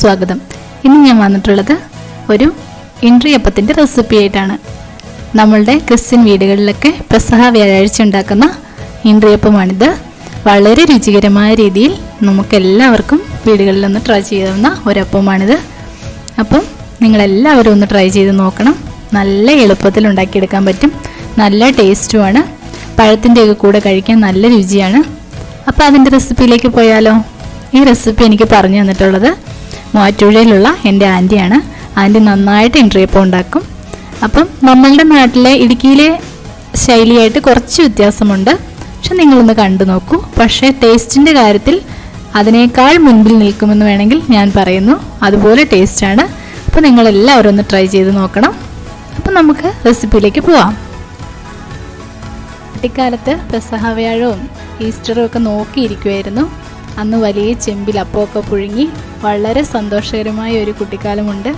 സ്വാഗതം. ഇന്ന് ഞാൻ വന്നിട്ടുള്ളത് ഒരു ഇൻട്രിയപ്പത്തിൻ്റെ റെസിപ്പി ആയിട്ടാണ്. നമ്മളുടെ ക്രിസ്ത്യൻ വീടുകളിലൊക്കെ പെസഹ വ്യാഴാഴ്ച ഉണ്ടാക്കുന്ന ഇൻട്രിയപ്പമാണിത്. വളരെ രുചികരമായ രീതിയിൽ നമുക്കെല്ലാവർക്കും വീടുകളിൽ ഒന്ന് ട്രൈ ചെയ്യാവുന്ന ഒരപ്പമാണിത്. അപ്പം നിങ്ങളെല്ലാവരും ഒന്ന് ട്രൈ ചെയ്ത് നോക്കണം. നല്ല എളുപ്പത്തിൽ ഉണ്ടാക്കിയെടുക്കാൻ പറ്റും. നല്ല ടേസ്റ്റുമാണ്. പഴത്തിൻ്റെയൊക്കെ കൂടെ കഴിക്കാൻ നല്ല രുചിയാണ്. അപ്പോൾ അതിൻ്റെ റെസിപ്പിയിലേക്ക് പോയാലോ? ഈ റെസിപ്പി എനിക്ക് പറഞ്ഞു തന്നിട്ടുള്ളത് മൂവാറ്റുപുഴയിലുള്ള എൻ്റെ ആൻറ്റിയാണ്. ആൻറ്റി നന്നായിട്ട് ഇൻട്രിയപ്പം ഉണ്ടാക്കും. അപ്പം നമ്മളുടെ നാട്ടിലെ ഇടുക്കിയിലെ ശൈലിയായിട്ട് കുറച്ച് വ്യത്യാസമുണ്ട്. പക്ഷെ നിങ്ങളൊന്ന് കണ്ടു നോക്കൂ. പക്ഷേ ടേസ്റ്റിൻ്റെ കാര്യത്തിൽ അതിനേക്കാൾ മുൻപിൽ നിൽക്കുമെന്ന് വേണമെങ്കിൽ ഞാൻ പറയുന്നു. അതുപോലെ ടേസ്റ്റാണ്. അപ്പോൾ നിങ്ങളെല്ലാവരും ഒന്ന് ട്രൈ ചെയ്ത് നോക്കണം. അപ്പം നമുക്ക് റെസിപ്പിയിലേക്ക് പോവാം. കുട്ടിക്കാലത്ത് പെസഹ വ്യാഴവും ഈസ്റ്ററും ഒക്കെ നോക്കിയിരിക്കുമായിരുന്നു. അന്ന് വലിയ ചെമ്പിൽ അപ്പമൊക്കെ പുഴുങ്ങി വളരെ സന്തോഷകരമായ ഒരു കുട്ടിക്കാലമുണ്ട്.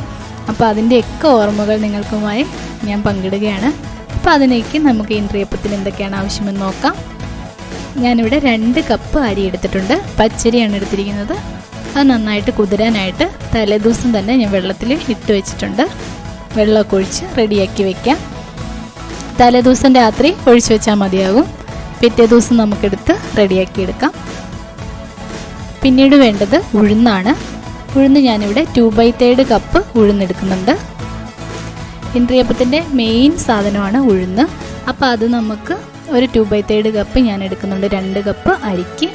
അപ്പോൾ അതിൻ്റെയൊക്കെ ഓർമ്മകൾ നിങ്ങൾക്കുമായി ഞാൻ പങ്കിടുകയാണ്. അപ്പോൾ അതിലേക്ക് നമുക്ക് ഇൻട്രിയപ്പത്തിന് എന്തൊക്കെയാണ് ആവശ്യമെന്ന് നോക്കാം. ഞാനിവിടെ 2 കപ്പ് അരി എടുത്തിട്ടുണ്ട്. പച്ചരിയാണ് എടുത്തിരിക്കുന്നത്. അത് നന്നായിട്ട് കുതിരാനായിട്ട് തലേദിവസം തന്നെ ഞാൻ വെള്ളത്തിൽ ഇട്ട് വെച്ചിട്ടുണ്ട്. വെള്ളമൊക്കെ ഒഴിച്ച് റെഡിയാക്കി വയ്ക്കാം. തലേദിവസം രാത്രി ഒഴിച്ച് വെച്ചാൽ മതിയാകും. പിറ്റേ ദിവസം നമുക്കെടുത്ത് റെഡിയാക്കി എടുക്കാം. പിന്നീട് വേണ്ടത് ഉഴുന്നാണ്. ഉഴുന്ന് ഞാനിവിടെ 2/3 കപ്പ് ഉഴുന്നെടുക്കുന്നുണ്ട്. ഇൻട്രിയപ്പത്തിൻ്റെ മെയിൻ സാധനമാണ് ഉഴുന്ന്. അപ്പോൾ അത് നമുക്ക് ഒരു 2/3 കപ്പ് ഞാൻ എടുക്കുന്നുണ്ട്. 2 കപ്പ് അരിക്ക്.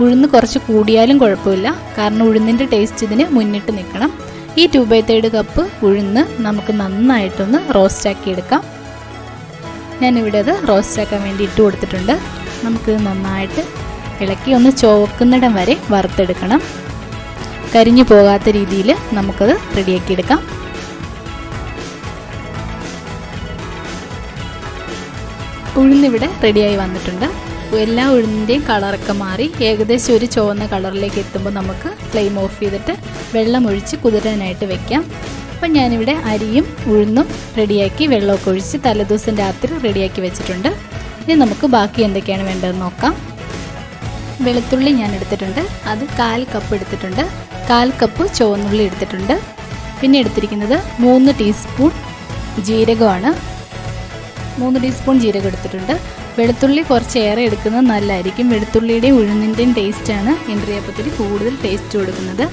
ഉഴുന്ന് കുറച്ച് കൂടിയാലും കുഴപ്പമില്ല. കാരണം ഉഴുന്നിൻ്റെ ടേസ്റ്റ് ഇതിന് മുന്നിട്ട് നിൽക്കണം. ഈ 2/3 കപ്പ് ഉഴുന്ന് നമുക്ക് നന്നായിട്ടൊന്ന് റോസ്റ്റാക്കി എടുക്കാം. ഞാനിവിടെ അത് റോസ്റ്റാക്കാൻ വേണ്ടി ഇട്ട് കൊടുത്തിട്ടുണ്ട്. നമുക്കിത് നന്നായിട്ട് ഇളക്കി ഒന്ന് ചുവക്കുന്നിടം വരെ വറുത്തെടുക്കണം. കരിഞ്ഞു പോകാത്ത രീതിയിൽ നമുക്കത് റെഡിയാക്കി എടുക്കാം. ഉഴുന്നിവിടെ റെഡിയായി വന്നിട്ടുണ്ട്. എല്ലാ ഉഴുന്നിൻ്റെയും കളറൊക്കെ മാറി ഏകദേശം ഒരു ചുവന്ന കളറിലേക്ക് എത്തുമ്പോൾ നമുക്ക് ഫ്ലെയിം ഓഫ് ചെയ്തിട്ട് വെള്ളം ഒഴിച്ച് കുതിരാനായിട്ട് വെക്കാം. അപ്പം ഞാനിവിടെ അരിയും ഉഴുന്നും റെഡിയാക്കി വെള്ളമൊക്കെ ഒഴിച്ച് തലേദിവസം രാത്രി റെഡിയാക്കി വെച്ചിട്ടുണ്ട്. ഇനി നമുക്ക് ബാക്കി എന്തൊക്കെയാണ് വേണ്ടതെന്ന് നോക്കാം. വെളുത്തുള്ളി ഞാൻ എടുത്തിട്ടുണ്ട്. അത് 1/4 കപ്പ് എടുത്തിട്ടുണ്ട്. 1/4 കപ്പ് ചുവന്നുള്ളി എടുത്തിട്ടുണ്ട്. പിന്നെ എടുത്തിരിക്കുന്നത് 3 ടീസ്പൂൺ ജീരകമാണ്. 3 ടീസ്പൂൺ ജീരകം എടുത്തിട്ടുണ്ട്. വെളുത്തുള്ളി കുറച്ചേറെ എടുക്കുന്നത് നല്ലതായിരിക്കും. വെളുത്തുള്ളിയുടെയും ഉഴുന്നിൻ്റെയും ടേസ്റ്റാണ് ഇൻട്രിയപ്പത്തിന് കൂടുതൽ ടേസ്റ്റ് കൊടുക്കുന്നത്.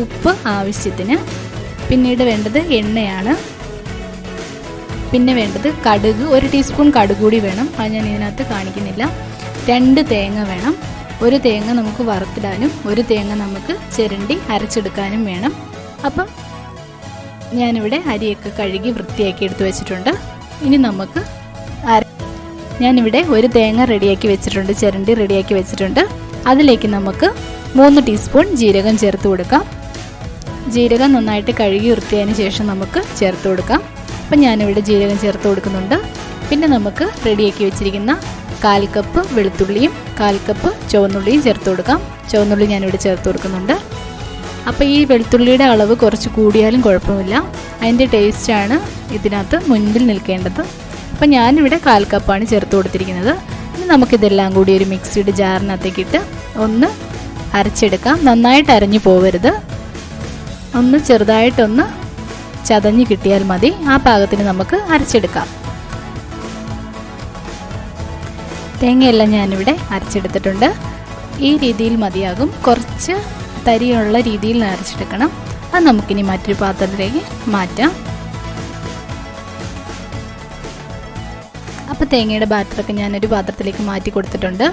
ഉപ്പ് ആവശ്യത്തിന്. പിന്നീട് വേണ്ടത് എണ്ണയാണ്. പിന്നെ വേണ്ടത് കടുക്. 1 ടീസ്പൂൺ കടുക് കൂടി വേണം. അത് ഞാൻ ഇതിനകത്ത് കാണിക്കുന്നില്ല. 2 തേങ്ങ വേണം. 1 തേങ്ങ നമുക്ക് വറുത്തിടാനും 1 തേങ്ങ നമുക്ക് ചിരണ്ടി അരച്ചെടുക്കാനും വേണം. അപ്പം ഞാനിവിടെ അരിയൊക്കെ കഴുകി വൃത്തിയാക്കി എടുത്ത് വെച്ചിട്ടുണ്ട്. ഇനി നമുക്ക് ഞാനിവിടെ 1 തേങ്ങ റെഡിയാക്കി വെച്ചിട്ടുണ്ട്. ചിരണ്ടി റെഡിയാക്കി വെച്ചിട്ടുണ്ട്. അതിലേക്ക് നമുക്ക് 3 ടീസ്പൂൺ ജീരകം ചേർത്ത് കൊടുക്കാം. ജീരകം നന്നായിട്ട് കഴുകി വൃത്തിയായതിന് ശേഷം നമുക്ക് ചേർത്ത് കൊടുക്കാം. അപ്പം ഞാനിവിടെ ജീരകം ചേർത്ത് കൊടുക്കുന്നുണ്ട്. പിന്നെ നമുക്ക് റെഡിയാക്കി വെച്ചിരിക്കുന്ന 1/4 കപ്പ് വെളുത്തുള്ളിയും 1/4 കപ്പ് ചുവന്നുള്ളിയും ചേർത്ത് കൊടുക്കാം. ചുവന്നുള്ളി ഞാനിവിടെ ചേർത്ത് കൊടുക്കുന്നുണ്ട്. അപ്പോൾ ഈ വെളുത്തുള്ളിയുടെ അളവ് കുറച്ച് കൂടിയാലും കുഴപ്പമില്ല. അതിൻ്റെ ടേസ്റ്റാണ് ഇതിനകത്ത് മുൻപിൽ നിൽക്കേണ്ടത്. അപ്പം ഞാനിവിടെ 1/4 കപ്പാണ് ചേർത്ത് കൊടുത്തിരിക്കുന്നത്. ഇനി നമുക്കിതെല്ലാം കൂടി ഒരു മിക്സിയുടെ ജാറിനകത്തേക്കിട്ട് ഒന്ന് അരച്ചെടുക്കാം. നന്നായിട്ട് അരഞ്ഞു പോവരുത്. ഒന്ന് ചെറുതായിട്ടൊന്ന് ചതഞ്ഞ് കിട്ടിയാൽ മതി. ആ പാകത്തിന് നമുക്ക് അരച്ചെടുക്കാം. തേങ്ങയെല്ലാം ഞാനിവിടെ അരച്ചെടുത്തിട്ടുണ്ട്. ഈ രീതിയിൽ മതിയാകും. കുറച്ച് തരിയുള്ള രീതിയിൽ അരച്ചെടുക്കണം. അത് നമുക്കിനി മറ്റൊരു പാത്രത്തിലേക്ക് മാറ്റാം. അപ്പോൾ തേങ്ങയുടെ ബാറ്ററൊക്കെ ഞാനൊരു പാത്രത്തിലേക്ക് മാറ്റി കൊടുത്തിട്ടുണ്ട്.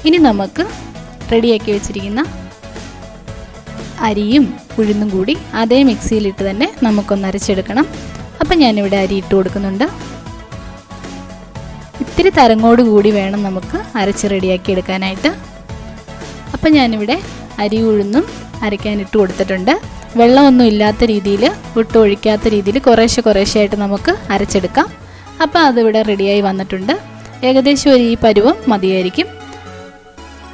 ഇനി നമുക്ക് റെഡിയാക്കി വെച്ചിരിക്കുന്ന അരിയും ഉഴുന്നും കൂടി അതേ മിക്സിയിലിട്ട് തന്നെ നമുക്കൊന്ന് അരച്ചെടുക്കണം. അപ്പം ഞാനിവിടെ അരി ഇട്ട് കൊടുക്കുന്നുണ്ട്. ഇത്തിരി തരങ്ങോട് കൂടി വേണം നമുക്ക് അരച്ച് റെഡിയാക്കി എടുക്കാനായിട്ട്. അപ്പം ഞാനിവിടെ അരി ഉഴുന്നും അരയ്ക്കാൻ ഇട്ട് കൊടുത്തിട്ടുണ്ട്. വെള്ളമൊന്നും ഇല്ലാത്ത രീതിയിൽ ഒഴിക്കാത്ത രീതിയിൽ കുറേശ്ശെയായിട്ട് നമുക്ക് അരച്ചെടുക്കാം. അപ്പം അതിവിടെ റെഡിയായി വന്നിട്ടുണ്ട്. ഏകദേശം ഈ പരുവം മതിയായിരിക്കും.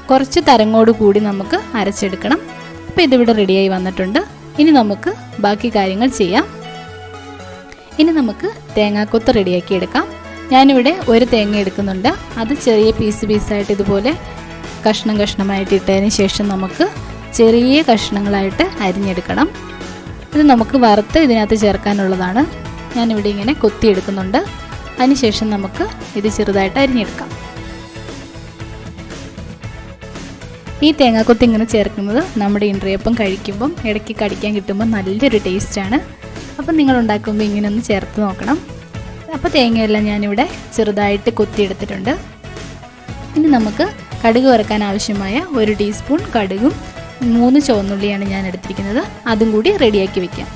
കുറച്ച് തരങ്ങോട് കൂടി നമുക്ക് അരച്ചെടുക്കണം. അപ്പോൾ ഇതിവിടെ റെഡിയായി വന്നിട്ടുണ്ട്. ഇനി നമുക്ക് ബാക്കി കാര്യങ്ങൾ ചെയ്യാം. ഇനി നമുക്ക് തേങ്ങാക്കൊത്ത് റെഡിയാക്കി എടുക്കാം. ഞാനിവിടെ 1 തേങ്ങ എടുക്കുന്നുണ്ട്. അത് ചെറിയ പീസായിട്ട് ഇതുപോലെ കഷ്ണമായിട്ട് ഇട്ടതിന് ശേഷം നമുക്ക് ചെറിയ കഷ്ണങ്ങളായിട്ട് അരിഞ്ഞെടുക്കണം. ഇത് നമുക്ക് വറുത്ത് ഇതിനകത്ത് ചേർക്കാനുള്ളതാണ്. ഞാനിവിടെ ഇങ്ങനെ കൊത്തിയെടുക്കുന്നുണ്ട്. അതിനുശേഷം നമുക്ക് ഇത് ചെറുതായിട്ട് അരിഞ്ഞെടുക്കാം. ഈ തേങ്ങാക്കൊത്ത് ഇങ്ങനെ ചേർക്കുന്നത് നമ്മുടെ ഇൻട്രിയപ്പം കഴിക്കുമ്പം ഇടയ്ക്ക് കടിക്കാൻ കിട്ടുമ്പോൾ നല്ലൊരു ടേസ്റ്റാണ്. അപ്പം നിങ്ങൾ ഉണ്ടാക്കുമ്പോൾ ഇങ്ങനെ ഒന്ന് ചേർത്ത് നോക്കണം. അപ്പോൾ തേങ്ങയെല്ലാം ഞാനിവിടെ ചെറുതായിട്ട് കൊത്തിയെടുത്തിട്ടുണ്ട്. ഇനി നമുക്ക് കടുക് വറുക്കാൻ ആവശ്യമായ 1 ടീസ്പൂൺ കടുകും 3 ചുവന്നുള്ളിയാണ് ഞാൻ എടുത്തിരിക്കുന്നത്. അതും കൂടി റെഡിയാക്കി വെക്കാം.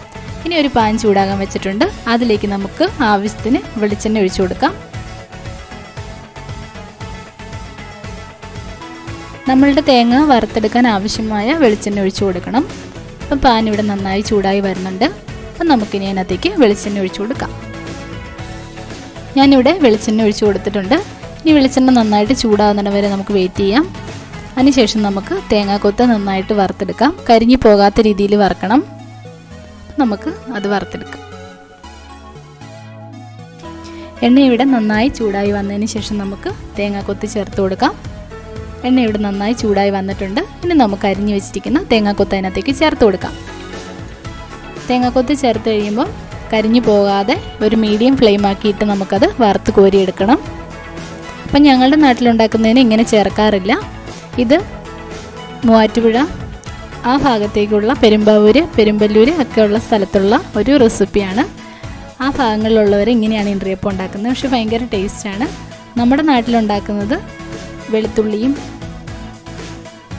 ഇനി ഒരു പാൻ ചൂടാകാൻ വെച്ചിട്ടുണ്ട്. അതിലേക്ക് നമുക്ക് ആവശ്യത്തിന് വെളിച്ചെണ്ണ ഒഴിച്ചു കൊടുക്കാം. നമ്മളുടെ തേങ്ങ വറുത്തെടുക്കാൻ ആവശ്യമായ വെളിച്ചെണ്ണ ഒഴിച്ചു കൊടുക്കണം. അപ്പം പാൻ ഇവിടെ നന്നായി ചൂടായി വരുന്നുണ്ട്. അപ്പം നമുക്കിനി അതിനകത്തേക്ക് വെളിച്ചെണ്ണ ഒഴിച്ചു കൊടുക്കാം. ഞാനിവിടെ വെളിച്ചെണ്ണ ഒഴിച്ചു കൊടുത്തിട്ടുണ്ട്. ഇനി വെളിച്ചെണ്ണ നന്നായിട്ട് ചൂടാകുന്നിടം വരെ നമുക്ക് വെയിറ്റ് ചെയ്യാം. അതിനുശേഷം നമുക്ക് തേങ്ങാക്കൊത്ത് നന്നായിട്ട് വറുത്തെടുക്കാം. കരിഞ്ഞു പോകാത്ത രീതിയിൽ വറുക്കണം. നമുക്ക് അത് വറുത്തെടുക്കാം. എണ്ണ ഇവിടെ നന്നായി ചൂടായി വന്നതിന് ശേഷം നമുക്ക് തേങ്ങാക്കൊത്ത് ചേർത്ത് കൊടുക്കാം. എണ്ണ ഇവിടെ നന്നായി ചൂടായി വന്നിട്ടുണ്ട്. ഇനി നമുക്ക് അരിഞ്ഞു വെച്ചിരിക്കുന്ന തേങ്ങാക്കൊത്ത് അതിനകത്തേക്ക് ചേർത്ത് കൊടുക്കാം. തേങ്ങാക്കൊത്ത് ചേർത്ത് കഴിയുമ്പോൾ കരിഞ്ഞു പോകാതെ ഒരു മീഡിയം ഫ്ലെയിം ആക്കിയിട്ട് നമുക്കത് വറുത്ത് കോരിയെടുക്കണം. അപ്പം ഞങ്ങളുടെ നാട്ടിലുണ്ടാക്കുന്നതിന് ഇങ്ങനെ ചേർക്കാറില്ല. ഇത് മൂവാറ്റുപുഴ ആ ഭാഗത്തേക്കുള്ള പെരുമ്പാവൂർ, പെരുമ്പല്ലൂർ ഒക്കെയുള്ള സ്ഥലത്തുള്ള ഒരു റെസിപ്പിയാണ്. ആ ഭാഗങ്ങളിലുള്ളവർ ഇങ്ങനെയാണ് ഇൻട്രിയപ്പം ഉണ്ടാക്കുന്നത്. പക്ഷെ ഭയങ്കര ടേസ്റ്റാണ്. നമ്മുടെ നാട്ടിലുണ്ടാക്കുന്നത് വെളുത്തുള്ളിയും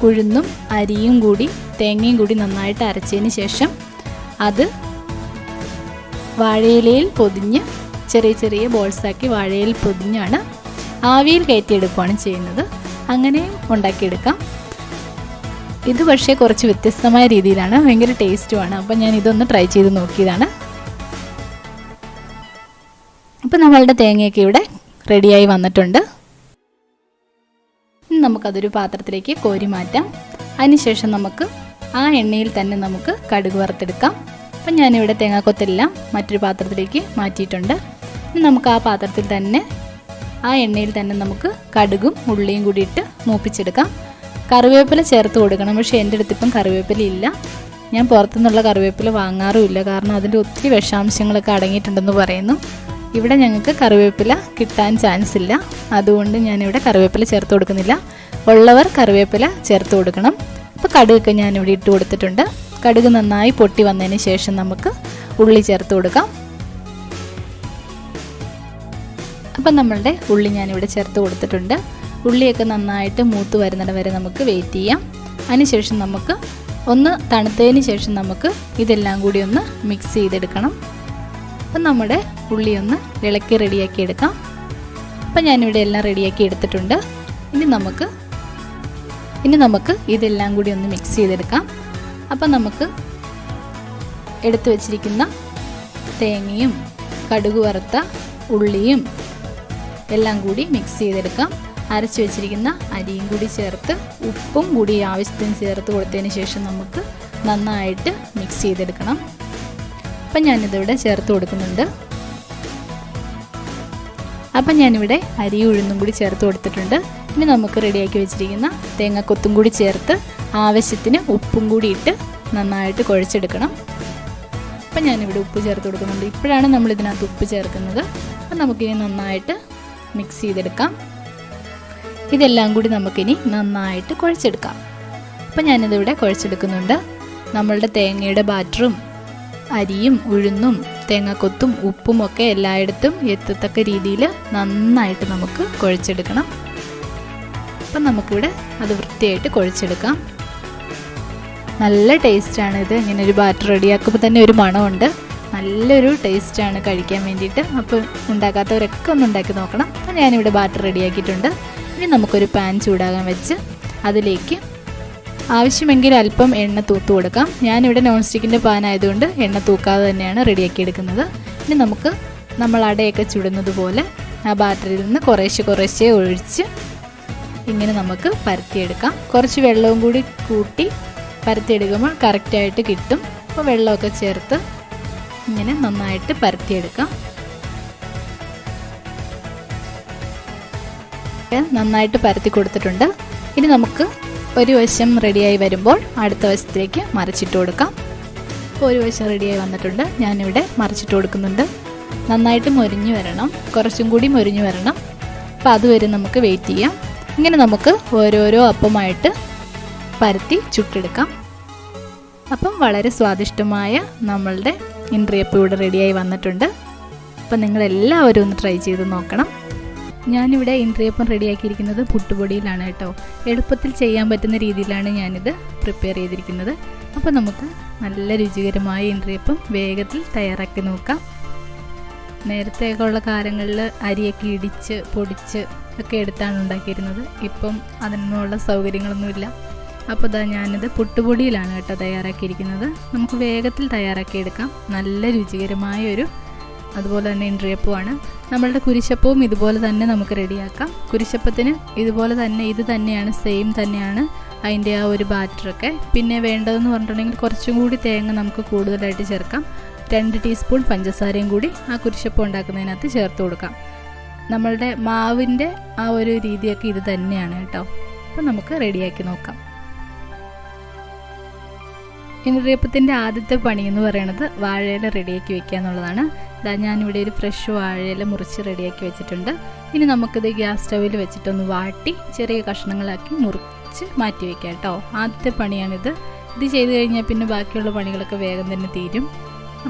ഉഴുന്നും അരിയും കൂടി തേങ്ങയും കൂടി നന്നായിട്ട് അരച്ചതിന് ശേഷം അത് വാഴയിലയിൽ പൊതിഞ്ഞ് ചെറിയ ചെറിയ ബോൾസാക്കി വാഴയിൽ പൊതിഞ്ഞാണ് ആവിയിൽ കയറ്റിയെടുക്കുകയാണ് ചെയ്യുന്നത്. അങ്ങനെയും ഉണ്ടാക്കിയെടുക്കാം. ഇത് പക്ഷേ കുറച്ച് വ്യത്യസ്തമായ രീതിയിലാണ്, ഭയങ്കര ടേസ്റ്റുമാണ്. അപ്പം ഞാൻ ഇതൊന്ന് ട്രൈ ചെയ്ത് നോക്കിയതാണ്. അപ്പം നമ്മളുടെ തേങ്ങയൊക്കെ ഇവിടെ റെഡിയായി വന്നിട്ടുണ്ട്. ഇനി നമുക്കതൊരു പാത്രത്തിലേക്ക് കോരി മാറ്റാം. അതിനുശേഷം നമുക്ക് ആ എണ്ണയിൽ തന്നെ നമുക്ക് കടുക് വറുത്തെടുക്കാം. അപ്പം ഞാനിവിടെ തേങ്ങാക്കൊത്തെല്ലാം മറ്റൊരു പാത്രത്തിലേക്ക് മാറ്റിയിട്ടുണ്ട്. ഇനി നമുക്ക് ആ പാത്രത്തിൽ തന്നെ ആ എണ്ണയിൽ തന്നെ നമുക്ക് കടുകും ഉള്ളിയും കൂടി ഇട്ട് മൂപ്പിച്ചെടുക്കാം. കറിവേപ്പില ചേർത്ത് കൊടുക്കണം. പക്ഷേ എൻ്റെ അടുത്തിപ്പം കറിവേപ്പില ഇല്ല. ഞാൻ പുറത്തുനിന്നുള്ള കറിവേപ്പില വാങ്ങാറുമില്ല. കാരണം അതിൻ്റെ ഒത്തിരി വിഷാംശങ്ങളൊക്കെ അടങ്ങിയിട്ടുണ്ടെന്ന് പറയുന്നു. ഇവിടെ ഞങ്ങൾക്ക് കറിവേപ്പില കിട്ടാൻ ചാൻസ് ഇല്ല. അതുകൊണ്ട് ഞാനിവിടെ കറിവേപ്പില ചേർത്ത് കൊടുക്കുന്നില്ല. ഉള്ളവർ കറിവേപ്പില ചേർത്ത് കൊടുക്കണം. അപ്പോൾ കടുകൊക്കെ ഞാനിവിടെ ഇട്ട് കൊടുത്തിട്ടുണ്ട്. കടുക് നന്നായി പൊട്ടി വന്നതിന് ശേഷം നമുക്ക് ഉള്ളി ചേർത്ത് കൊടുക്കാം. അപ്പം നമ്മളുടെ ഉള്ളി ഞാനിവിടെ ചേർത്ത് കൊടുത്തിട്ടുണ്ട്. ഉള്ളിയൊക്കെ നന്നായിട്ട് മൂത്ത് വരുന്നിടം വരെ നമുക്ക് വെയിറ്റ് ചെയ്യാം. അതിനുശേഷം നമുക്ക് ഒന്ന് തണുത്തതിന് ശേഷം നമുക്ക് ഇതെല്ലാം കൂടി ഒന്ന് മിക്സ് ചെയ്തെടുക്കണം. അപ്പം നമ്മുടെ ഉള്ളി ഒന്ന് ഇളക്കി റെഡിയാക്കി എടുക്കാം. അപ്പം ഞാനിവിടെ എല്ലാം റെഡിയാക്കി എടുത്തിട്ടുണ്ട്. ഇനി നമുക്ക് ഇതെല്ലാം കൂടി ഒന്ന് മിക്സ് ചെയ്തെടുക്കാം. അപ്പം നമുക്ക് എടുത്തു വച്ചിരിക്കുന്ന തേങ്ങയും കടുക് വറുത്ത ഉള്ളിയും എല്ലാം കൂടി മിക്സ് ചെയ്തെടുക്കാം. അരച്ചു വെച്ചിരിക്കുന്ന അരിയും കൂടി ചേർത്ത് ഉപ്പും കൂടി ആവശ്യത്തിന് ചേർത്ത് കൊടുത്തതിന് ശേഷം നമുക്ക് നന്നായിട്ട് മിക്സ് ചെയ്തെടുക്കണം. അപ്പം ഞാനിതിവിടെ ചേർത്ത് കൊടുക്കുന്നുണ്ട്. അപ്പം ഞാനിവിടെ അരി ഉഴുന്നും കൂടി ചേർത്ത് കൊടുത്തിട്ടുണ്ട്. ഇനി നമുക്ക് റെഡിയാക്കി വെച്ചിരിക്കുന്ന തേങ്ങാക്കൊത്തും കൂടി ചേർത്ത് ആവശ്യത്തിന് ഉപ്പും കൂടി ഇട്ട് നന്നായിട്ട് കുഴച്ചെടുക്കണം. അപ്പം ഞാനിവിടെ ഉപ്പ് ചേർത്ത് കൊടുക്കുന്നുണ്ട്. ഇപ്പോഴാണ് നമ്മൾ ഇതിനകത്ത് ഉപ്പ് ചേർക്കുന്നത്. അപ്പം നമുക്കിനി നന്നായിട്ട് മിക്സ് ചെയ്തെടുക്കാം. ഇതെല്ലാം കൂടി നമുക്കിനി നന്നായിട്ട് കുഴച്ചെടുക്കാം. അപ്പം ഞാനിതിവിടെ കുഴച്ചെടുക്കുന്നുണ്ട്. നമ്മളുടെ തേങ്ങയുടെ ബാറ്ററും അരിയും ഉഴുന്നും തേങ്ങാക്കൊത്തും ഉപ്പും ഒക്കെ എല്ലായിടത്തും എത്തത്തക്ക രീതിയിൽ നന്നായിട്ട് നമുക്ക് കുഴച്ചെടുക്കണം. അപ്പം നമുക്കിവിടെ അത് വൃത്തിയായിട്ട് കുഴച്ചെടുക്കാം. നല്ല ടേസ്റ്റാണ് ഇത്. ഇങ്ങനെ ഒരു ബാറ്റർ റെഡിയാക്കുമ്പോൾ തന്നെ ഒരു മണമുണ്ട്. നല്ലൊരു ടേസ്റ്റാണ് കഴിക്കാൻ വേണ്ടിയിട്ട്. അപ്പോൾ ഉണ്ടാക്കാത്തവരൊക്കെ ഒന്ന് ഉണ്ടാക്കി നോക്കണം. അപ്പം ഞാനിവിടെ ബാറ്റർ റെഡിയാക്കിയിട്ടുണ്ട്. ഇനി നമുക്കൊരു പാൻ ചൂടാകാൻ വെച്ച് അതിലേക്ക് ആവശ്യമെങ്കിൽ അല്പം എണ്ണ തൂത്ത് കൊടുക്കാം. ഞാനിവിടെ നോൺ സ്റ്റിക്കിൻ്റെ പാൻ ആയതുകൊണ്ട് എണ്ണ തൂക്കാതെ തന്നെയാണ് റെഡിയാക്കി എടുക്കുന്നത്. ഇനി നമ്മൾ അടയൊക്കെ ചുടുന്നത് പോലെ ആ ബാറ്ററിൽ നിന്ന് കുറേശ്ശെ ഒഴിച്ച് ഇങ്ങനെ നമുക്ക് പരത്തിയെടുക്കാം. കുറച്ച് വെള്ളവും കൂടി കൂട്ടി പരത്തിയെടുക്കുമ്പോൾ കറക്റ്റായിട്ട് കിട്ടും. അപ്പോൾ വെള്ളമൊക്കെ ചേർത്ത് ഇങ്ങനെ നന്നായിട്ട് പരത്തിയെടുക്കാം. നന്നായിട്ട് പരത്തി കൊടുത്തിട്ടുണ്ട്. ഇനി നമുക്ക് ഒരു വശം റെഡിയായി വരുമ്പോൾ അടുത്ത വശത്തേക്ക് മറിച്ചിട്ട് കൊടുക്കാം. ഒരു വശം റെഡിയായി വന്നിട്ടുണ്ട്. ഞാനിവിടെ മറിച്ചിട്ട് കൊടുക്കുന്നുണ്ട്. നന്നായിട്ട് മൊരിഞ്ഞു വരണം, കുറച്ചും കൂടി മൊരിഞ്ഞു വരണം. അപ്പോൾ അതുവരെ നമുക്ക് വെയിറ്റ് ചെയ്യാം. ഇങ്ങനെ നമുക്ക് ഓരോരോ അപ്പമായിട്ട് പരത്തി ചുട്ടെടുക്കാം. അപ്പം വളരെ സ്വാദിഷ്ടമായ നമ്മളുടെ ഇൻട്രിയപ്പം ഇവിടെ റെഡിയായി വന്നിട്ടുണ്ട്. അപ്പം നിങ്ങളെല്ലാവരും ഒന്ന് ട്രൈ ചെയ്ത് നോക്കണം. ഞാനിവിടെ ഇൻട്രിയപ്പം റെഡിയാക്കിയിരിക്കുന്നത് പുട്ടുപൊടിയിലാണ് കേട്ടോ. എളുപ്പത്തിൽ ചെയ്യാൻ പറ്റുന്ന രീതിയിലാണ് ഞാനിത് പ്രിപ്പയർ ചെയ്തിരിക്കുന്നത്. അപ്പോൾ നമുക്ക് നല്ല രുചികരമായ ഇൻട്രിയപ്പം വേഗത്തിൽ തയ്യാറാക്കി നോക്കാം. നേരത്തെയൊക്കെ ഉള്ള കാലങ്ങളിൽ അരിയൊക്കെ ഇടിച്ച് പൊടിച്ച് ഒക്കെ എടുത്താണ് ഉണ്ടാക്കിയിരുന്നത്. ഇപ്പം അതിനുള്ള സൗകര്യങ്ങളൊന്നുമില്ല. അപ്പോൾ ഞാനിത് പുട്ടുപൊടിയിലാണ് കേട്ടോ തയ്യാറാക്കിയിരിക്കുന്നത്. നമുക്ക് വേഗത്തിൽ തയ്യാറാക്കിയെടുക്കാം. നല്ല രുചികരമായൊരു അതുപോലെ തന്നെ ഇൻട്രിയപ്പവുമാണ്. നമ്മളുടെ കുരിശപ്പവും ഇതുപോലെ തന്നെ നമുക്ക് റെഡിയാക്കാം. കുരിശപ്പത്തിന് ഇതുപോലെ തന്നെ ഇത് തന്നെയാണ്, സെയിം തന്നെയാണ് അതിൻ്റെ ആ ഒരു ബാറ്ററൊക്കെ. പിന്നെ വേണ്ടതെന്ന് പറഞ്ഞിട്ടുണ്ടെങ്കിൽ കുറച്ചും കൂടി തേങ്ങ നമുക്ക് കൂടുതലായിട്ട് ചേർക്കാം. 2 ടീസ്പൂൺ പഞ്ചസാരയും കൂടി ആ കുരിശപ്പം ഉണ്ടാക്കുന്നതിനകത്ത് ചേർത്ത് കൊടുക്കാം. നമ്മളുടെ മാവിൻ്റെ ആ ഒരു രീതിയൊക്കെ ഇത് തന്നെയാണ് കേട്ടോ. അപ്പോൾ നമുക്ക് റെഡിയാക്കി നോക്കാം. ഇൻട്രിയപ്പത്തിൻ്റെ ആദ്യത്തെ പണി എന്ന് പറയുന്നത് വാഴയില റെഡിയാക്കി വെക്കുക എന്നുള്ളതാണ്. ഞാനിവിടെ ഒരു ഫ്രഷ് വാഴയില മുറിച്ച് റെഡിയാക്കി വെച്ചിട്ടുണ്ട്. ഇനി നമുക്കിത് ഗ്യാസ് സ്റ്റൗവിൽ വെച്ചിട്ടൊന്ന് വാട്ടി ചെറിയ കഷ്ണങ്ങളാക്കി മുറിച്ച് മാറ്റി വയ്ക്കാം കേട്ടോ. ആദ്യത്തെ പണിയാണിത്. ഇത് ചെയ്ത് കഴിഞ്ഞാൽ പിന്നെ ബാക്കിയുള്ള പണികളൊക്കെ വേഗം തന്നെ തീരും.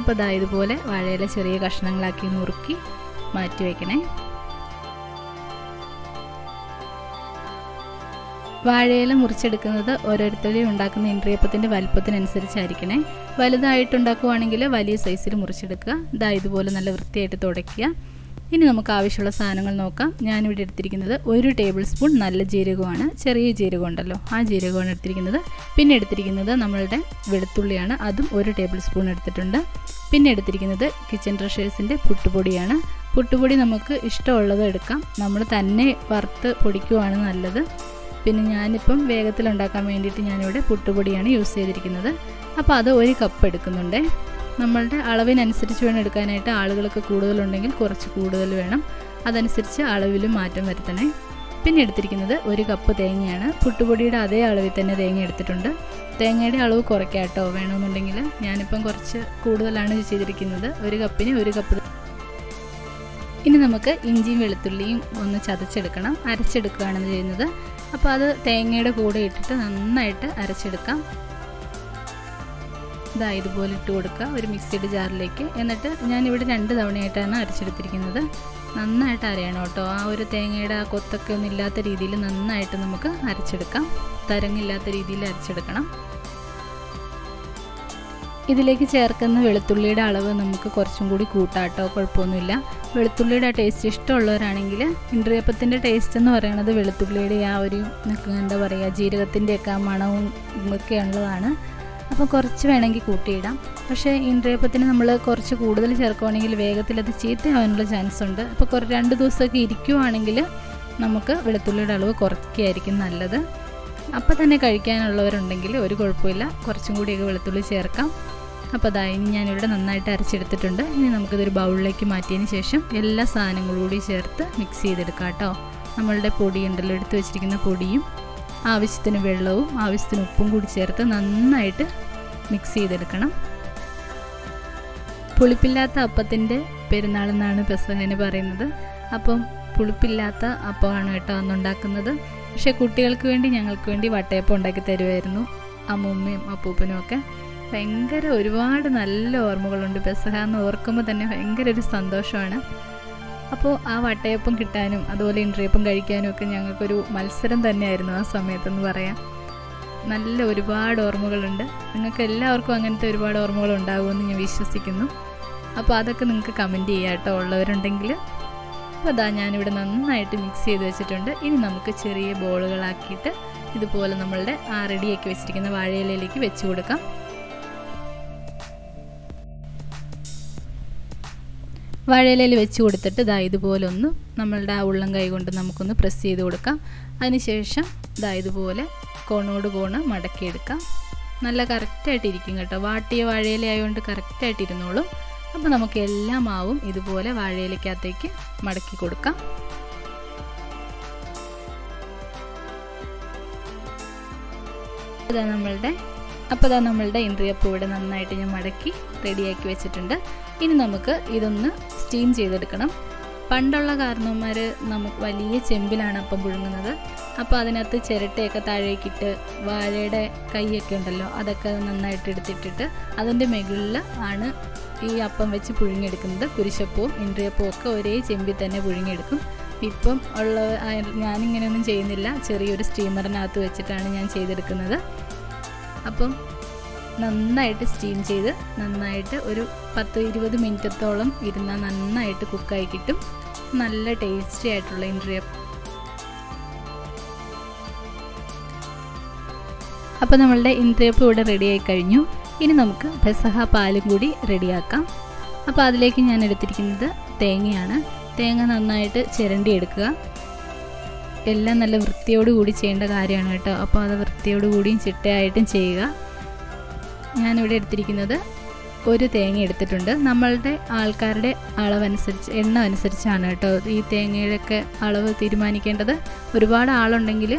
അപ്പോൾ ഇതുപോലെ വാഴയില ചെറിയ കഷ്ണങ്ങളാക്കി നുറുക്കി മാറ്റി വയ്ക്കണേ. വാഴയില മുറിച്ചെടുക്കുന്നത് ഓരോരുത്തരെയും ഉണ്ടാക്കുന്ന ഇൻട്രിയപ്പത്തിൻ്റെ വലുപ്പത്തിനനുസരിച്ചായിരിക്കണേ. വലുതായിട്ടുണ്ടാക്കുവാണെങ്കിൽ വലിയ സൈസിൽ മുറിച്ചെടുക്കുക. ഇതുപോലെ നല്ല വൃത്തിയായിട്ട് തുടയ്ക്കുക. ഇനി നമുക്ക് ആവശ്യമുള്ള സാധനങ്ങൾ നോക്കാം. ഞാനിവിടെ എടുത്തിരിക്കുന്നത് 1 ടേബിൾ സ്പൂൺ നല്ല ജീരകമാണ്. ചെറിയ ജീരകം ഉണ്ടല്ലോ, ആ ജീരകമാണ് എടുത്തിരിക്കുന്നത്. പിന്നെ എടുത്തിരിക്കുന്നത് നമ്മളുടെ വെളുത്തുള്ളിയാണ്, അതും 1 ടേബിൾ സ്പൂൺ എടുത്തിട്ടുണ്ട്. പിന്നെ എടുത്തിരിക്കുന്നത് കിച്ചൺ ട്രഷേഴ്സിൻ്റെ പുട്ടുപൊടിയാണ്. പുട്ടുപൊടി നമുക്ക് ഇഷ്ടമുള്ളത് എടുക്കാം. നമ്മൾ തന്നെ വറുത്ത് പൊടിക്കുവാണ് നല്ലത്. പിന്നെ ഞാനിപ്പം വേഗത്തിലുണ്ടാക്കാൻ വേണ്ടിയിട്ട് ഞാനിവിടെ പുട്ടുപൊടിയാണ് യൂസ് ചെയ്തിരിക്കുന്നത്. അപ്പോൾ അത് 1 കപ്പ് എടുക്കുന്നുണ്ട്. നമ്മളുടെ അളവിനനുസരിച്ച് വേണം എടുക്കാനായിട്ട്. ആളുകളൊക്കെ കൂടുതലുണ്ടെങ്കിൽ കുറച്ച് കൂടുതൽ വേണം. അതനുസരിച്ച് അളവിലും മാറ്റം വരുത്തണേ. പിന്നെ എടുത്തിരിക്കുന്നത് 1 കപ്പ് തേങ്ങയാണ്. പുട്ടുപൊടിയുടെ അതേ അളവിൽ തന്നെ തേങ്ങ എടുത്തിട്ടുണ്ട്. തേങ്ങയുടെ അളവ് കുറയ്ക്കാം കേട്ടോ വേണമെന്നുണ്ടെങ്കിൽ. ഞാനിപ്പം കുറച്ച് കൂടുതലാണ് ചെയ്തിരിക്കുന്നത്. 1 കപ്പിന് 1 കപ്പ്. ഇനി നമുക്ക് ഇഞ്ചിയും വെളുത്തുള്ളിയും ഒന്ന് ചതച്ചെടുക്കണം. അരച്ചെടുക്കുകയാണ് ചെയ്യുന്നത്. അപ്പോൾ അത് തേങ്ങയുടെ കൂടെ ഇട്ടിട്ട് നന്നായിട്ട് അരച്ചെടുക്കാം. ഇതുപോലെ ഇട്ട് കൊടുക്കുക ഒരു മിക്സിയുടെ ജാറിലേക്ക്. എന്നിട്ട് ഞാനിവിടെ 2 തവണയായിട്ടാണ് അരച്ചെടുത്തിരിക്കുന്നത്. നന്നായിട്ട് അരയണം കേട്ടോ. ആ ഒരു തേങ്ങയുടെ ആ കൊത്തൊക്കെ ഒന്നും ഇല്ലാത്ത രീതിയിൽ നന്നായിട്ട് നമുക്ക് അരച്ചെടുക്കാം. തരങ്ങില്ലാത്ത രീതിയിൽ അരച്ചെടുക്കണം. ഇതിലേക്ക് ചേർക്കുന്ന വെളുത്തുള്ളിയുടെ അളവ് നമുക്ക് കുറച്ചും കൂടി കൂട്ടാട്ടോ, കുഴപ്പമൊന്നുമില്ല. വെളുത്തുള്ളിയുടെ ടേസ്റ്റ് ഇഷ്ടമുള്ളവരാണെങ്കിൽ, ഇൻട്രിയപ്പത്തിൻ്റെ ടേസ്റ്റ് എന്ന് പറയുന്നത് വെളുത്തുള്ളിയുടെ ആ ഒരു എന്താ പറയുക ജീരകത്തിൻ്റെയൊക്കെ ആ മണവും ഒക്കെ ഉള്ളതാണ്. അപ്പോൾ കുറച്ച് വേണമെങ്കിൽ കൂട്ടിയിടാം. പക്ഷേ ഇൻട്രിയപ്പത്തിന് നമ്മൾ കുറച്ച് കൂടുതൽ ചേർക്കുകയാണെങ്കിൽ വേഗത്തിൽ അത് ചീത്തയാവാനുള്ള ചാൻസ് ഉണ്ട്. അപ്പോൾ 2 ദിവസമൊക്കെ ഇരിക്കുവാണെങ്കിൽ നമുക്ക് വെളുത്തുള്ളിയുടെ അളവ് കുറയ്ക്കുകയായിരിക്കും നല്ലത്. അപ്പോൾ തന്നെ കഴിക്കാനുള്ളവരുണ്ടെങ്കിൽ ഒരു കുഴപ്പമില്ല, കുറച്ചും കൂടിയൊക്കെ വെളുത്തുള്ളി ചേർക്കാം. അപ്പോൾ ഇനി ഞാനിവിടെ നന്നായിട്ട് അരച്ചെടുത്തിട്ടുണ്ട്. ഇനി നമുക്കിതൊരു ബൗളിലേക്ക് മാറ്റിയതിന് ശേഷം എല്ലാ സാധനങ്ങളും കൂടി ചേർത്ത് മിക്സ് ചെയ്തെടുക്കാം കേട്ടോ. നമ്മളുടെ പൊടി ഉണ്ടല്ലോ, എടുത്ത് വെച്ചിരിക്കുന്ന പൊടിയും ആവശ്യത്തിന് വെള്ളവും ആവശ്യത്തിന് ഉപ്പും കൂടി ചേർത്ത് നന്നായിട്ട് മിക്സ് ചെയ്തെടുക്കണം. പുളിപ്പില്ലാത്ത അപ്പത്തിൻ്റെ പെരുന്നാളെന്നാണ് പെസഹന് പറയുന്നത്. അപ്പം പുളിപ്പില്ലാത്ത അപ്പമാണ് കേട്ടോ അന്നുണ്ടാക്കുന്നത്. പക്ഷേ കുട്ടികൾക്ക് വേണ്ടി ഞങ്ങൾക്ക് വേണ്ടി വട്ടയപ്പം ഉണ്ടാക്കി തരുമായിരുന്നു അമ്മൂമ്മയും അപ്പൂപ്പനും ഒക്കെ. ഭയങ്കര ഒരുപാട് നല്ല ഓർമ്മകളുണ്ട്. പെസഹ എന്ന് ഓർക്കുമ്പോൾ തന്നെ ഭയങ്കര ഒരു സന്തോഷമാണ്. അപ്പോൾ ആ വട്ടയപ്പം കിട്ടാനും അതുപോലെ ഇൻട്രിയപ്പം കഴിക്കാനും ഒക്കെ ഞങ്ങൾക്കൊരു മത്സരം തന്നെയായിരുന്നു ആ സമയത്തെന്ന് പറയാം. നല്ല ഒരുപാട് ഓർമ്മകളുണ്ട്. നിങ്ങൾക്ക് എല്ലാവർക്കും അങ്ങനത്തെ ഒരുപാട് ഓർമ്മകൾ ഉണ്ടാകുമെന്ന് ഞാൻ വിശ്വസിക്കുന്നു. അപ്പോൾ അതൊക്കെ നിങ്ങൾക്ക് കമൻറ്റ് ചെയ്യാം കേട്ടോ ഉള്ളവരുണ്ടെങ്കിൽ. അപ്പോൾ ഞാനിവിടെ നന്നായിട്ട് മിക്സ് ചെയ്ത് വെച്ചിട്ടുണ്ട്. ഇനി നമുക്ക് ചെറിയ ബോളുകളാക്കിയിട്ട് ഇതുപോലെ നമ്മളുടെ ആ റെഡിയാക്കി വെച്ചിരിക്കുന്ന വാഴയിലയിലേക്ക് വെച്ച് കൊടുക്കാം. വാഴയിലയിൽ വെച്ച് കൊടുത്തിട്ട് ഇതുപോലെ ഒന്ന് നമ്മളുടെ ആ ഉള്ളം കൈ കൊണ്ട് നമുക്കൊന്ന് പ്രസ് ചെയ്ത് കൊടുക്കാം. അതിനുശേഷം ഇതുപോലെ കോണോട് കോണ് മടക്കിയെടുക്കാം. നല്ല കറക്റ്റായിട്ടിരിക്കും കേട്ടോ. വാട്ടിയ വാഴയില ആയതുകൊണ്ട് കറക്റ്റായിട്ടിരുന്നോളും. അപ്പോൾ നമുക്ക് എല്ലാ മാവും ഇതുപോലെ വാഴയിലക്കകത്തേക്ക് മടക്കി കൊടുക്കാം. നമ്മളുടെ അപ്പോൾ അതാ നമ്മളുടെ ഇന്ദ്രിയപ്പം ഇവിടെ നന്നായിട്ട് ഞാൻ മടക്കി റെഡിയാക്കി വെച്ചിട്ടുണ്ട്. ഇനി നമുക്ക് ഇതൊന്ന് സ്റ്റീം ചെയ്തെടുക്കണം. പണ്ടുള്ള കാരണവന്മാർ നമുക്ക് വലിയ ചെമ്പിലാണ് അപ്പം പുഴുങ്ങുന്നത്. അപ്പോൾ അതിനകത്ത് ചിരട്ടയൊക്കെ താഴേക്കിട്ട് വാഴയുടെ കൈയൊക്കെ ഉണ്ടല്ലോ അതൊക്കെ നന്നായിട്ട് എടുത്തിട്ടിട്ട് അതിൻ്റെ മുകളിൽ ആണ് ഈ അപ്പം വെച്ച് പുഴുങ്ങിയെടുക്കുന്നത്. കുരിശപ്പവും ഇന്ദ്രിയപ്പവും ഒക്കെ ഒരേ ചെമ്പിൽ തന്നെ പുഴുങ്ങിയെടുക്കും. ഇപ്പം ഉള്ള ഞാനിങ്ങനെയൊന്നും ചെയ്യുന്നില്ല, ചെറിയൊരു സ്റ്റീമറിനകത്ത് വെച്ചിട്ടാണ് ഞാൻ ചെയ്തെടുക്കുന്നത്. അപ്പം നന്നായിട്ട് സ്റ്റീം ചെയ്ത് നന്നായിട്ട് ഒരു 10-20 മിനിറ്റത്തോളം ഇരുന്നാൽ നന്നായിട്ട് കുക്കായി കിട്ടും. നല്ല ടേസ്റ്റി ആയിട്ടുള്ള ഇന്ദ്രിയപ്പം. അപ്പോൾ നമ്മളുടെ ഇന്ദ്രിയപ്പം ഇവിടെ റെഡിയായി കഴിഞ്ഞു. ഇനി നമുക്ക് പെസഹ പാലും കൂടി റെഡിയാക്കാം. അപ്പോൾ അതിലേക്ക് ഞാൻ എടുത്തിരിക്കുന്നത് തേങ്ങയാണ്. തേങ്ങ നന്നായിട്ട് ചിരണ്ടി എടുക്കുക. എല്ലാം നല്ല വൃത്തിയോടുകൂടി ചെയ്യേണ്ട കാര്യമാണ് കേട്ടോ. അപ്പോൾ അത് വൃത്തിയോടുകൂടിയും ചിട്ടയായിട്ടും ചെയ്യുക. ഞാനിവിടെ എടുത്തിരിക്കുന്നത് ഒരു തേങ്ങ എടുത്തിട്ടുണ്ട്. നമ്മളുടെ ആൾക്കാരുടെ അളവനുസരിച്ച് എണ്ണം അനുസരിച്ചാണ് കേട്ടോ ഈ തേങ്ങയുടെയൊക്കെ അളവ് തീരുമാനിക്കേണ്ടത്. ഒരുപാട് ആളുണ്ടെങ്കിൽ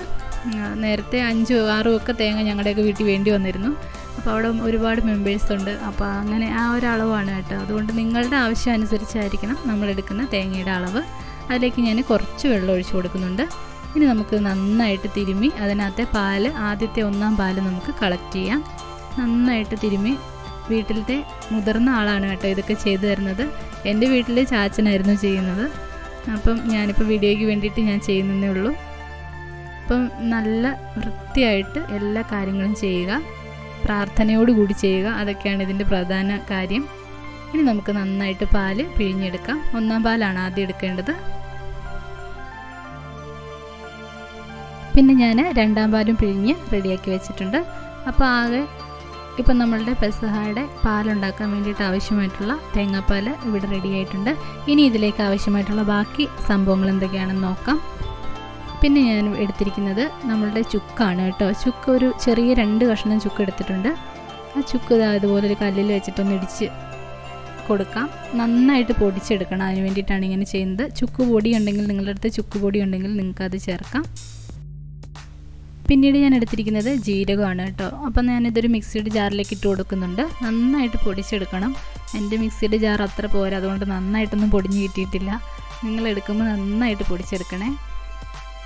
നേരത്തെ 5-6 ഒക്കെ തേങ്ങ ഞങ്ങളുടെയൊക്കെ വീട്ടിൽ വേണ്ടി വന്നിരുന്നു. അപ്പോൾ അവിടെ ഒരുപാട് മെമ്പേഴ്സ് ഉണ്ട്. അപ്പോൾ അങ്ങനെ ആ ഒരു അളവാണ് കേട്ടോ. അതുകൊണ്ട് നിങ്ങളുടെ ആവശ്യം അനുസരിച്ചായിരിക്കണം നമ്മളെടുക്കുന്ന തേങ്ങയുടെ അളവ്. അതിലേക്ക് ഞാൻ കുറച്ച് വെള്ളം ഒഴിച്ചു കൊടുക്കുന്നുണ്ട്. ഇനി നമുക്ക് നന്നായിട്ട് തിരുമ്മി അതിനകത്തെ പാല്, ആദ്യത്തെ 1-ാം പാല് നമുക്ക് കളക്ട് ചെയ്യാം. നന്നായിട്ട് തിരുമ്മി, വീട്ടിലത്തെ മുതിർന്ന ആളാണ് കേട്ടോ ഇതൊക്കെ ചെയ്തു തരുന്നത്. എൻ്റെ വീട്ടിലെ ചാച്ചനായിരുന്നു ചെയ്യുന്നത്. അപ്പം ഞാനിപ്പോൾ വീഡിയോയ്ക്ക് വേണ്ടിയിട്ട് ഞാൻ ചെയ്യുന്നതേ ഉള്ളൂ. അപ്പം നല്ല വൃത്തിയായിട്ട് എല്ലാ കാര്യങ്ങളും ചെയ്യുക, പ്രാർത്ഥനയോടുകൂടി ചെയ്യുക. അതൊക്കെയാണ് ഇതിൻ്റെ പ്രധാന കാര്യം. ഇനി നമുക്ക് നന്നായിട്ട് പാല് പിഴിഞ്ഞെടുക്കാം. 1-ാം പാലാണ് ആദ്യം എടുക്കേണ്ടത്. പിന്നെ ഞാൻ 2-ാം പാലും പിഴിഞ്ഞ് റെഡിയാക്കി വെച്ചിട്ടുണ്ട്. അപ്പോൾ ആകെ ഇപ്പം നമ്മളുടെ പെസഹയുടെ പാലുണ്ടാക്കാൻ വേണ്ടിയിട്ട് ആവശ്യമായിട്ടുള്ള തേങ്ങാപ്പാൽ ഇവിടെ റെഡി ആയിട്ടുണ്ട്. ഇനി ഇതിലേക്ക് ആവശ്യമായിട്ടുള്ള ബാക്കി സംഭവങ്ങൾ എന്തൊക്കെയാണെന്ന് നോക്കാം. പിന്നെ ഞാൻ എടുത്തിരിക്കുന്നത് നമ്മളുടെ ചുക്കാണ് കേട്ടോ. ചുക്ക് ഒരു ചെറിയ 2 കഷ്ണം ചുക്ക് എടുത്തിട്ടുണ്ട്. ആ ചുക്ക് ഇതുപോലെ ഒരു കല്ലിൽ വെച്ചിട്ടൊന്ന് ഇടിച്ച് കൊടുക്കാം. നന്നായിട്ട് പൊടിച്ചെടുക്കണം. അതിന് വേണ്ടിയിട്ടാണ് ഇങ്ങനെ ചെയ്യുന്നത്. ചുക്ക് പൊടി ഉണ്ടെങ്കിൽ, നിങ്ങളുടെ അടുത്ത് ചുക്ക് പൊടി ഉണ്ടെങ്കിൽ നിങ്ങൾക്കത് ചേർക്കാം. പിന്നീട് ഞാൻ എടുത്തിരിക്കുന്നത് ജീരകമാണ് കേട്ടോ. അപ്പം ഞാനിതൊരു മിക്സിയുടെ ജാറിലേക്ക് ഇട്ട് കൊടുക്കുന്നുണ്ട്. നന്നായിട്ട് പൊടിച്ചെടുക്കണം. എൻ്റെ മിക്സിയുടെ ജാർ അത്ര പോരാ, അതുകൊണ്ട് നന്നായിട്ടൊന്നും പൊടിഞ്ഞ് കിട്ടിയിട്ടില്ല. നിങ്ങൾ എടുക്കുമ്പോൾ നന്നായിട്ട് പൊടിച്ചെടുക്കണേ.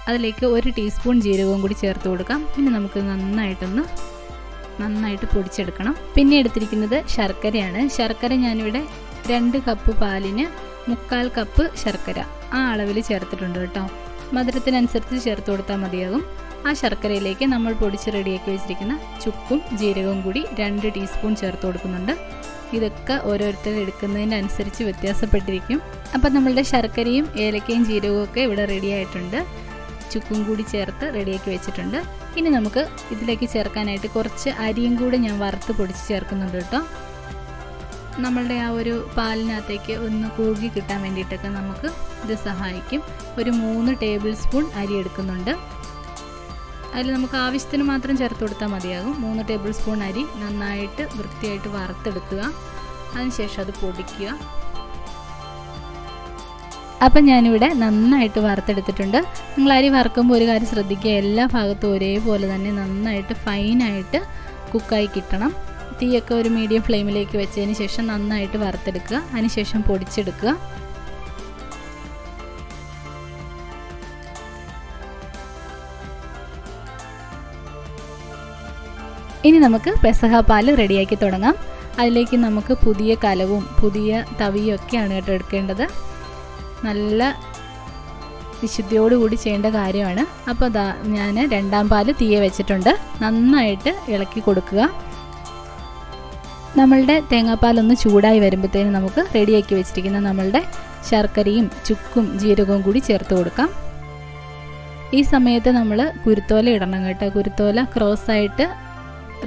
അതിലേക്ക് 1 ടീസ്പൂൺ ജീരകവും കൂടി ചേർത്ത് കൊടുക്കാം. പിന്നെ നമുക്ക് നന്നായിട്ട് പൊടിച്ചെടുക്കണം. പിന്നെ എടുത്തിരിക്കുന്നത് ശർക്കരയാണ്. ശർക്കര ഞാനിവിടെ 2 കപ്പ് പാലിന് 1/4 കപ്പ് ശർക്കര ആ അളവിൽ ചേർത്തിട്ടുണ്ട് കേട്ടോ. മധുരത്തിനനുസരിച്ച് ചേർത്ത് കൊടുത്താൽ മതിയാകും. ആ ശർക്കരയിലേക്ക് നമ്മൾ പൊടിച്ച് റെഡിയാക്കി വെച്ചിരിക്കുന്ന ചുക്കും ജീരകവും കൂടി 2 ടീസ്പൂൺ ചേർത്ത് കൊടുക്കുന്നുണ്ട്. ഇതൊക്കെ ഓരോരുത്തർ എടുക്കുന്നതിൻ്റെ അനുസരിച്ച് വ്യത്യാസപ്പെട്ടിരിക്കും. അപ്പം നമ്മളുടെ ശർക്കരയും ഏലക്കയും ജീരകവും ഒക്കെ ഇവിടെ റെഡി ആയിട്ടുണ്ട്. ചുക്കും കൂടി ചേർത്ത് റെഡിയാക്കി വെച്ചിട്ടുണ്ട്. ഇനി നമുക്ക് ഇതിലേക്ക് ചേർക്കാനായിട്ട് കുറച്ച് അരിയും കൂടെ ഞാൻ വറുത്ത് പൊടിച്ച് ചേർക്കുന്നുണ്ട് കേട്ടോ. നമ്മളുടെ ആ ഒരു പാലിനകത്തേക്ക് ഒന്ന് കുറുകി കിട്ടാൻ വേണ്ടിയിട്ടൊക്കെ നമുക്ക് ഇത് സഹായിക്കും. ഒരു 3 ടേബിൾ സ്പൂൺ അരി എടുക്കുന്നുണ്ട്. അതിൽ നമുക്ക് ആവശ്യത്തിന് മാത്രം ചേർത്ത് കൊടുത്താൽ മതിയാകും. 3 ടേബിൾ സ്പൂൺ അരി നന്നായിട്ട് വൃത്തിയായിട്ട് വറുത്തെടുക്കുക. അതിനുശേഷം അത് പൊടിക്കുക. അപ്പം ഞാനിവിടെ നന്നായിട്ട് വറുത്തെടുത്തിട്ടുണ്ട്. നിങ്ങൾ അരി വറുക്കുമ്പോൾ ഒരു കാര്യം ശ്രദ്ധിക്കുക, എല്ലാ ഭാഗത്തും ഒരേപോലെ തന്നെ നന്നായിട്ട് ഫൈനായിട്ട് കുക്കായി കിട്ടണം. തീയൊക്കെ ഒരു മീഡിയം ഫ്ലെയിമിലേക്ക് വെച്ചതിന് ശേഷം നന്നായിട്ട് വറുത്തെടുക്കുക. അതിനുശേഷം പൊടിച്ചെടുക്കുക. ഇനി നമുക്ക് പെസഹ പാല് റെഡിയാക്കി തുടങ്ങാം. അതിലേക്ക് നമുക്ക് പുതിയ കലവും പുതിയ തവിയും ഒക്കെയാണ് കേട്ടോ എടുക്കേണ്ടത്. നല്ല വിശുദ്ധിയോടുകൂടി ചെയ്യേണ്ട കാര്യമാണ്. അപ്പോൾ ഞാൻ 2-ാം പാല് തീയെ വെച്ചിട്ടുണ്ട്. നന്നായിട്ട് ഇളക്കി കൊടുക്കുക. നമ്മളുടെ തേങ്ങാപ്പാലൊന്ന് ചൂടായി വരുമ്പോഴത്തേനും നമുക്ക് റെഡിയാക്കി വെച്ചിരിക്കുന്ന നമ്മളുടെ ശർക്കരയും ചുക്കും ജീരകവും കൂടി ചേർത്ത് കൊടുക്കാം. ഈ സമയത്ത് നമ്മൾ കുരുത്തോല ഇടണം കേട്ടോ. കുരുത്തോല ക്രോസായിട്ട്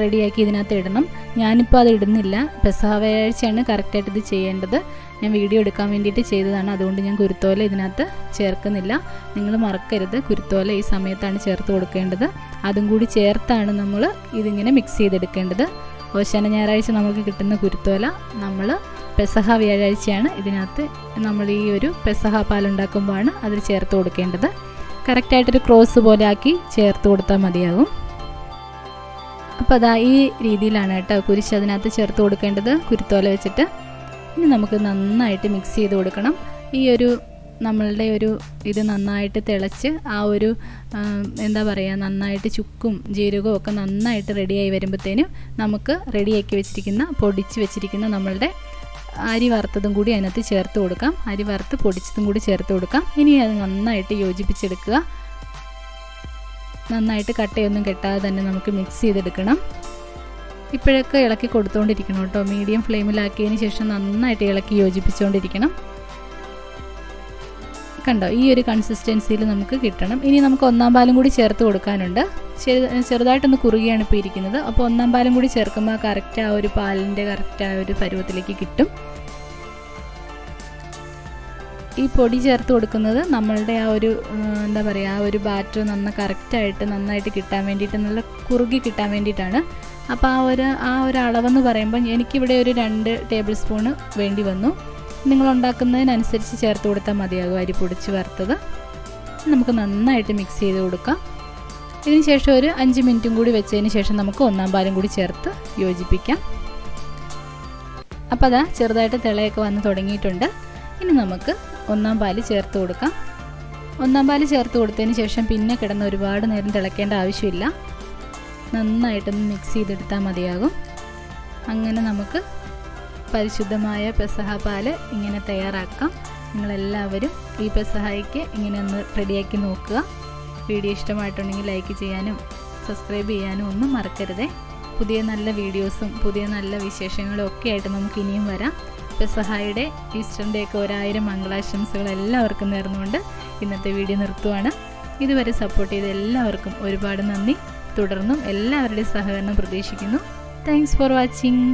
റെഡിയാക്കി ഇതിനകത്ത് ഇടണം. ഞാനിപ്പോൾ അത് ഇടുന്നില്ല. പെസഹ വ്യാഴാഴ്ചയാണ് കറക്റ്റായിട്ട് ഇത് ചെയ്യേണ്ടത്. ഞാൻ വീഡിയോ എടുക്കാൻ വേണ്ടിയിട്ട് ചെയ്തതാണ്. അതുകൊണ്ട് ഞാൻ കുരുത്തോല ഇതിനകത്ത് ചേർക്കുന്നില്ല. നിങ്ങൾ മറക്കരുത്, കുരുത്തോല ഈ സമയത്താണ് ചേർത്ത് കൊടുക്കേണ്ടത്. അതും കൂടി ചേർത്താണ് നമ്മൾ ഇതിങ്ങനെ മിക്സ് ചെയ്തെടുക്കേണ്ടത്. ഓശാന ഞായറാഴ്ച നമുക്ക് കിട്ടുന്ന കുരുത്തോല നമ്മൾ പെസഹ വ്യാഴാഴ്ചയാണ് ഇതിനകത്ത് നമ്മൾ ഈ ഒരു പെസഹ പാലുണ്ടാക്കുമ്പോഴാണ് അതിൽ ചേർത്ത് കൊടുക്കേണ്ടത്. കറക്റ്റായിട്ടൊരു ക്രോസ് പോലെ ആക്കി ചേർത്ത് കൊടുത്താൽ മതിയാകും. അപ്പോൾ അതാ ഈ രീതിയിലാണ് കേട്ടോ കുരിശ് അതിനകത്ത് ചേർത്ത് കൊടുക്കേണ്ടത്, കുരുത്തോല വെച്ചിട്ട്. ഇനി നമുക്ക് നന്നായിട്ട് മിക്സ് ചെയ്ത് കൊടുക്കണം. ഈ ഒരു നമ്മളുടെ ഒരു ഇത് നന്നായിട്ട് തിളച്ച് ആ ഒരു എന്താ പറയുക, നന്നായിട്ട് ചുക്കും ജീരകവും ഒക്കെ നന്നായിട്ട് റെഡിയായി വരുമ്പോഴത്തേനും നമുക്ക് റെഡിയാക്കി വെച്ചിരിക്കുന്ന പൊടിച്ച് വെച്ചിരിക്കുന്ന നമ്മളുടെ അരി വറുത്തതും കൂടി അതിനകത്ത് ചേർത്ത് കൊടുക്കാം. അരി വറുത്ത് പൊടിച്ചതും കൂടി ചേർത്ത് കൊടുക്കാം. ഇനി അത് നന്നായിട്ട് യോജിപ്പിച്ചെടുക്കുക. നന്നായിട്ട് കട്ടയൊന്നും കെട്ടാതെ തന്നെ നമുക്ക് മിക്സ് ചെയ്തെടുക്കണം. ഇപ്പോഴൊക്കെ ഇളക്കി കൊടുത്തുകൊണ്ടിരിക്കണം കേട്ടോ. മീഡിയം ഫ്ലെയിമിലാക്കിയതിന് ശേഷം നന്നായിട്ട് ഇളക്കി യോജിപ്പിച്ചുകൊണ്ടിരിക്കണം. കണ്ടോ, ഈ ഒരു കൺസിസ്റ്റൻസിയിൽ നമുക്ക് കിട്ടണം. ഇനി നമുക്ക് ഒന്നാം പാലും കൂടി ചേർത്ത് കൊടുക്കാനുണ്ട്. ചെറുതായിട്ടൊന്ന് കുറുകിയാണ് ഇപ്പോൾ ഇരിക്കുന്നത്. അപ്പോൾ ഒന്നാം പാലും കൂടി ചേർക്കുമ്പോൾ കറക്റ്റ് ആ ഒരു പാലിൻ്റെ കറക്റ്റ് ആ ഒരു പരുവത്തിലേക്ക് കിട്ടും. ഈ പൊടി ചേർത്ത് കൊടുക്കുന്നത് നമ്മളുടെ ആ ഒരു എന്താ പറയുക, ആ ഒരു ബാറ്റർ കറക്റ്റായിട്ട് നന്നായിട്ട് കിട്ടാൻ വേണ്ടിയിട്ട്, നല്ല കുറുകി കിട്ടാൻ വേണ്ടിയിട്ടാണ്. അപ്പോൾ ആ ഒരു അളവെന്ന് പറയുമ്പോൾ എനിക്കിവിടെ ഒരു 2 ടേബിൾ സ്പൂണ് വേണ്ടി വന്നു. നിങ്ങൾ ഉണ്ടാക്കുന്നതിനനുസരിച്ച് ചേർത്ത് കൊടുത്താൽ മതിയാകും അരി പൊടിച്ച് വറുത്തത്. നമുക്ക് നന്നായിട്ട് മിക്സ് ചെയ്ത് കൊടുക്കാം. ഇതിന് ശേഷം ഒരു 5 മിനിറ്റും കൂടി വെച്ചതിന് ശേഷം നമുക്ക് ഒന്നാം പാലും കൂടി ചേർത്ത് യോജിപ്പിക്കാം. അപ്പോൾ അതാ ചെറുതായിട്ട് തിളയൊക്കെ വന്ന് തുടങ്ങിയിട്ടുണ്ട്. ഇനി നമുക്ക് ഒന്നാം പാല് ചേർത്ത് കൊടുക്കാം. ഒന്നാം പാല് ചേർത്ത് കൊടുത്തതിന് ശേഷം പിന്നെ കിടന്ന് ഒരുപാട് നേരം തിളയ്ക്കേണ്ട ആവശ്യമില്ല. നന്നായിട്ടൊന്ന് മിക്സ് ചെയ്തെടുത്താൽ മതിയാകും. അങ്ങനെ നമുക്ക് പരിശുദ്ധമായ പെസഹ പാല് ഇങ്ങനെ തയ്യാറാക്കാം. നിങ്ങളെല്ലാവരും ഈ പെസഹായ്ക്ക് ഇങ്ങനെ ഒന്ന് റെഡിയാക്കി നോക്കുക. വീഡിയോ ഇഷ്ടമായിട്ടുണ്ടെങ്കിൽ ലൈക്ക് ചെയ്യാനും സബ്സ്ക്രൈബ് ചെയ്യാനും ഒന്നും മറക്കരുതേ. പുതിയ നല്ല വീഡിയോസും പുതിയ നല്ല വിശേഷങ്ങളും ഒക്കെ ആയിട്ട് നമുക്ക് ഇനിയും വരാം. പെസഹായുടെ ഈസ്റ്ററിൻ്റെ ഒക്കെ 1000 മംഗളാശംസകൾ എല്ലാവർക്കും നേർന്നുകൊണ്ട് ഇന്നത്തെ വീഡിയോ നിർത്തുവാണ്. ഇതുവരെ സപ്പോർട്ട് ചെയ്ത എല്ലാവർക്കും ഒരുപാട് നന്ദി. തുടർന്നും എല്ലാവരുടെയും സഹകരണം പ്രതീക്ഷിക്കുന്നു. Thanks for watching.